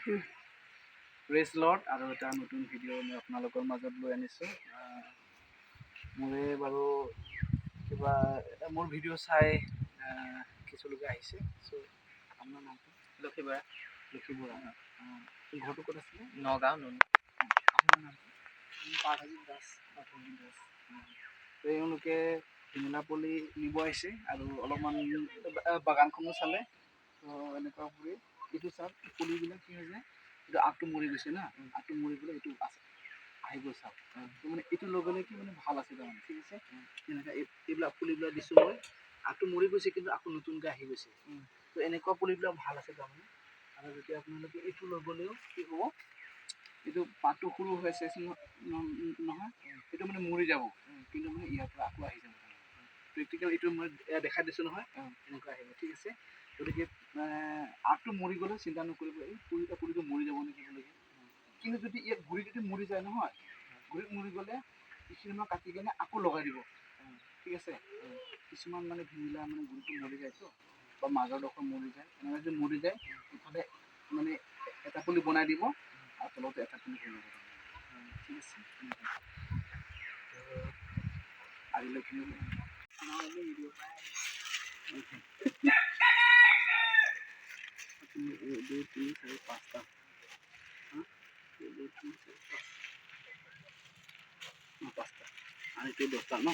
Press lord আৰু এটা নতুন ভিডিঅ' মই আপোনালোকৰ মাজত লৈ আনিছোঁ। মোৰে বাৰু কিবা মোৰ ভিডিঅ' চাই কিছু লোকে আহিছে। চ' আপোনাৰ নামটো লক্ষী বৰা, লক্ষী বৰা। ঘৰটো ক'ত আছিলে? নগাঁও নুন। আপোনাৰ নামটো? পাৰ্থজিৎ দাস। পাৰ্থজিৎ দাস। তেওঁলোকে শিমলাপল্লি নিব আহিছে আৰু অলপমান বাগানখনো চালে। ত' এনেকুৱা কৰি এইটো চাওক পুলিবিলাক কি হৈছে, এইটো আগটো মৰি গৈছে না, আগটো মৰি গ'লে এইটো আছে আহি গ'ল চাওক। ত' মানে এইটো লৈ গ'লে কি মানে ভাল আছে তাৰমানে, ঠিক আছে। এনেকুৱা এইবিলাক পুলিবিলাক দিছোঁ মই, আগটো মৰি গৈছে কিন্তু আকৌ নতুনকৈ আহি গৈছে। ত' এনেকুৱা পুলিবিলাক ভাল আছে তাৰমানে। আৰু যেতিয়া আপোনালোকে এইটো লৈ গ'লেও কি হ'ব, এইটো পাতটো সৰু হৈ আছে নহয়, এইটো মানে মৰি যাব, কিন্তু মানে ইয়াৰ পৰা আকৌ আহি যাব। প্ৰেক্টিকেল এইটো মই দেখাই দিছোঁ নহয়, এনেকুৱা আহিব, ঠিক আছে। গতিকে আগটো মৰি গ'লে চিন্তা নকৰিব, এই পুলিটো মৰি যাব নেকি বুলি। কিন্তু যদি ইয়াত গুৰি যদি মৰি যায় নহয়, গুৰিত মৰি গ'লে এইখিনি মই কাটি কিনে আকৌ লগাই দিব, ঠিক আছে। কিছুমান মানে ভিমিলা মানে গুৰিটো মৰি যায়তো, বা মাজৰডোখৰ মৰি যায়, এনেকৈ যদি মৰি যায় ইফালে মানে এটা পুলি বনাই দিব আৰু তলতে এটা পুলি হৈ যাব, ঠিক আছে। আজিলৈকে ভিডিঅ' পাই 2, 3, 4, 5টা, 2, 3, 4, 5টা আৰু এইটো 10টা ন।